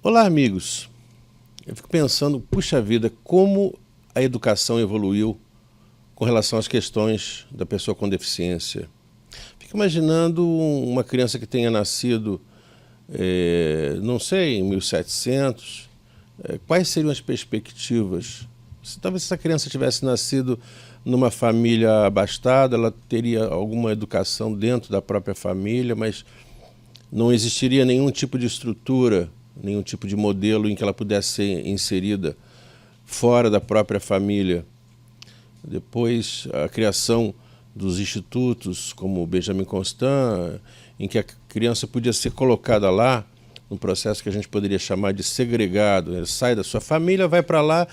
Olá, amigos. Eu fico pensando, puxa vida, como a educação evoluiu com relação às questões da pessoa com deficiência. Fico imaginando uma criança que tenha nascido, não sei, em 1700, quais seriam as perspectivas? Talvez se essa criança tivesse nascido numa família abastada, ela teria alguma educação dentro da própria família, mas não existiria nenhum tipo de estrutura, nenhum tipo de modelo em que ela pudesse ser inserida fora da própria família. Depois, a criação dos institutos, como o Benjamin Constant, em que a criança podia ser colocada lá, num processo que a gente poderia chamar de segregado. Ele sai da sua família, vai para lá,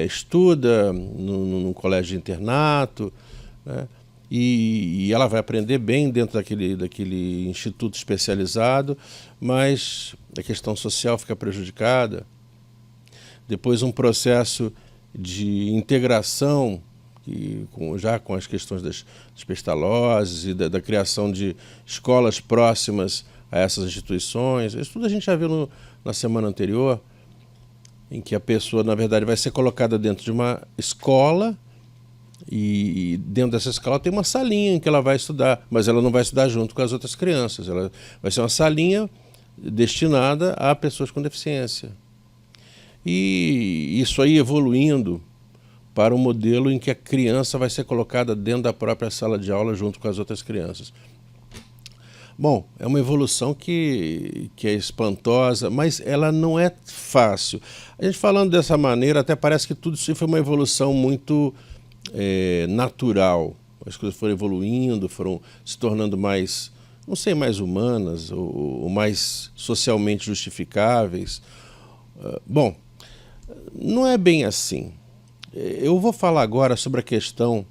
estuda num colégio de internato, né? E ela vai aprender bem dentro daquele instituto especializado, mas a questão social fica prejudicada. Depois um processo de integração, já com as questões das pestalozes e da criação de escolas próximas a essas instituições. Isso tudo a gente já viu na semana anterior, em que a pessoa, na verdade, vai ser colocada dentro de uma escola, e dentro dessa escola tem uma salinha em que ela vai estudar, mas ela não vai estudar junto com as outras crianças. Ela vai ser uma salinha destinada a pessoas com deficiência. E isso aí evoluindo para um modelo em que a criança vai ser colocada dentro da própria sala de aula junto com as outras crianças. Bom, é uma evolução que é espantosa, mas ela não é fácil. A gente falando dessa maneira, até parece que tudo isso foi uma evolução muito natural. As coisas foram evoluindo, foram se tornando mais, não sei, mais humanas ou mais socialmente justificáveis. Bom, não é bem assim. Eu vou falar agora sobre a questão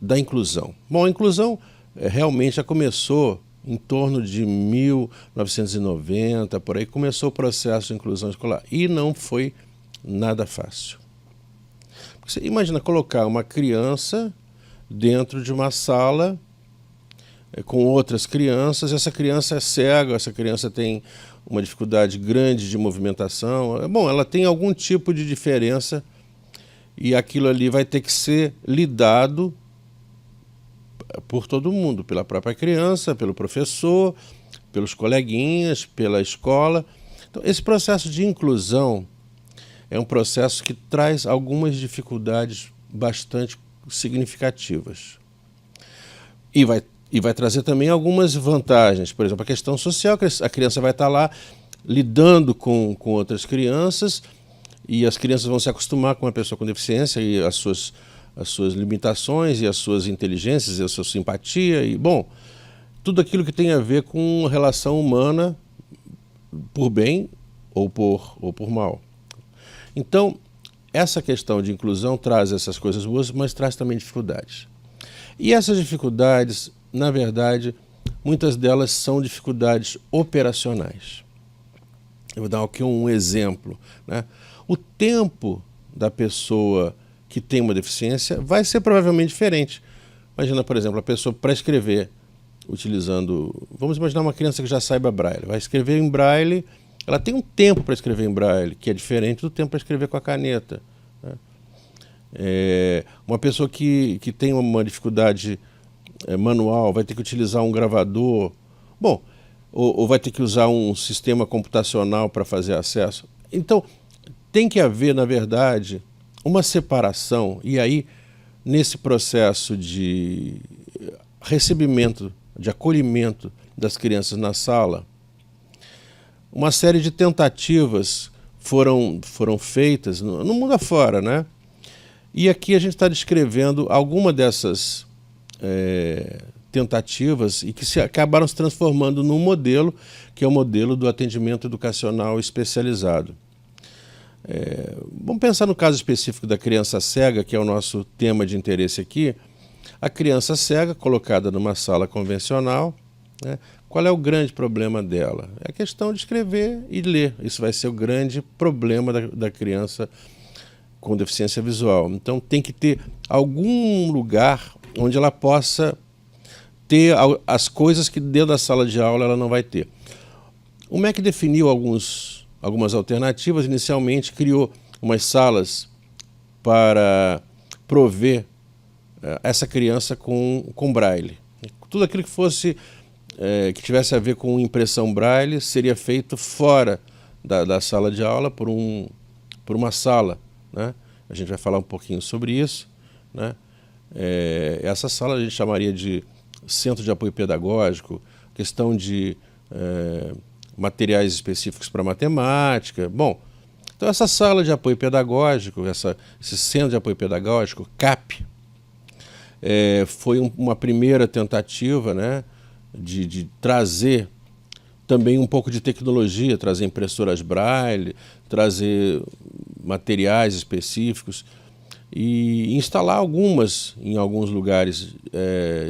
da inclusão. Bom, a inclusão realmente já começou em torno de 1990, por aí começou o processo de inclusão escolar e não foi nada fácil. Você imagina colocar uma criança dentro de uma sala com outras crianças, essa criança é cega, essa criança tem uma dificuldade grande de movimentação. Bom, ela tem algum tipo de diferença e aquilo ali vai ter que ser lidado por todo mundo, pela própria criança, pelo professor, pelos coleguinhas, pela escola. Então, esse processo de inclusão é um processo que traz algumas dificuldades bastante significativas. E vai trazer também algumas vantagens. Por exemplo, a questão social, a criança vai estar lá lidando com outras crianças e as crianças vão se acostumar com uma pessoa com deficiência e as suas limitações e as suas inteligências e a sua simpatia e, bom, tudo aquilo que tem a ver com a relação humana por bem ou por mal. Então, essa questão de inclusão traz essas coisas boas, mas traz também dificuldades. E essas dificuldades, na verdade, muitas delas são dificuldades operacionais. Eu vou dar aqui um exemplo, né? O tempo da pessoa que tem uma deficiência vai ser provavelmente diferente. Imagina, por exemplo, a pessoa para escrever, utilizando... Vamos imaginar uma criança que já saiba braille. Vai escrever em braille, ela tem um tempo para escrever em braille, que é diferente do tempo para escrever com a caneta, né? Uma pessoa que tem uma dificuldade manual vai ter que utilizar um gravador, bom, ou vai ter que usar um sistema computacional para fazer acesso. Então, tem que haver, na verdade, uma separação, e aí, nesse processo de recebimento, de acolhimento das crianças na sala, uma série de tentativas foram feitas no mundo afora, né? E aqui a gente está descrevendo alguma dessas tentativas e que acabaram se transformando num modelo, que é o modelo do atendimento educacional especializado. Vamos pensar no caso específico da criança cega, que é o nosso tema de interesse aqui. A criança cega, colocada numa sala convencional, né? Qual é o grande problema dela? É a questão de escrever e ler. Isso vai ser o grande problema da criança com deficiência visual. Então tem que ter algum lugar onde ela possa ter as coisas que dentro da sala de aula ela não vai ter. O MEC definiu algumas alternativas. Inicialmente criou umas salas para prover essa criança com braille. Tudo aquilo que fosse que tivesse a ver com impressão braille seria feito fora da sala de aula por uma sala, né? A gente vai falar um pouquinho sobre isso, né? Essa sala a gente chamaria de centro de apoio pedagógico, questão de materiais específicos para matemática. Bom, então essa sala de apoio pedagógico, esse centro de apoio pedagógico, CAP, foi uma primeira tentativa, né, de trazer também um pouco de tecnologia, trazer impressoras braille, trazer materiais específicos e instalar algumas em alguns lugares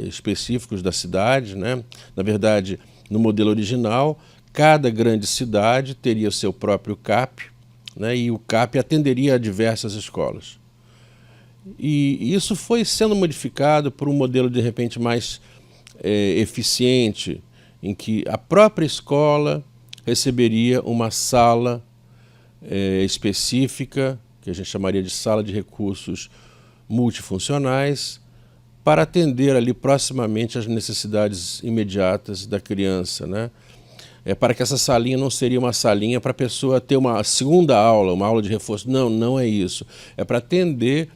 específicos da cidade, né? Na verdade, no modelo original, cada grande cidade teria o seu próprio CAP, né? E o CAP atenderia a diversas escolas. E isso foi sendo modificado por um modelo de repente mais eficiente, em que a própria escola receberia uma sala específica, que a gente chamaria de sala de recursos multifuncionais, para atender ali proximamente às necessidades imediatas da criança, né? Para que essa salinha não seria uma salinha para a pessoa ter uma segunda aula, uma aula de reforço. Não, não é isso. É para atender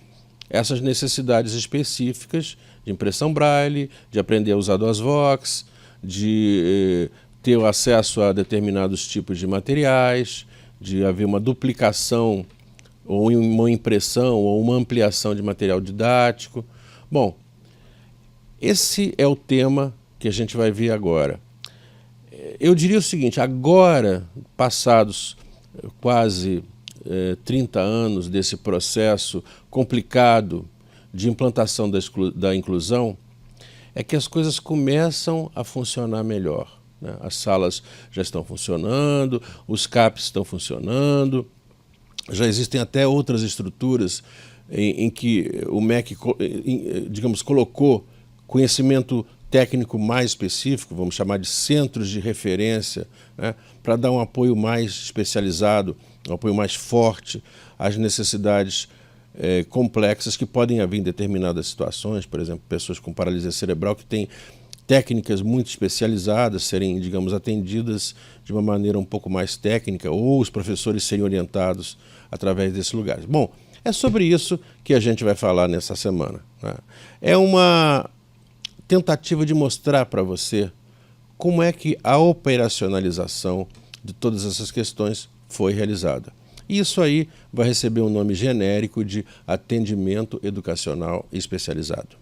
essas necessidades específicas de impressão braille, de aprender a usar DOSVox, de ter o acesso a determinados tipos de materiais, de haver uma duplicação ou uma impressão ou uma ampliação de material didático. Bom, esse é o tema que a gente vai ver agora. Eu diria o seguinte, agora, passados quase 30 anos desse processo complicado de implantação da inclusão, é que as coisas começam a funcionar melhor, né? As salas já estão funcionando, os CAPs estão funcionando, já existem até outras estruturas em que o MEC, digamos, colocou conhecimento técnico mais específico, vamos chamar de centros de referência, né, para dar um apoio mais especializado, um apoio mais forte às necessidades complexas que podem haver em determinadas situações, por exemplo, pessoas com paralisia cerebral que têm técnicas muito especializadas serem, digamos, atendidas de uma maneira um pouco mais técnica, ou os professores serem orientados através desses lugares. Bom, é sobre isso que a gente vai falar nessa semana, né? É uma tentativa de mostrar para você como é que a operacionalização de todas essas questões foi realizada. Isso aí vai receber um nome genérico de atendimento educacional especializado.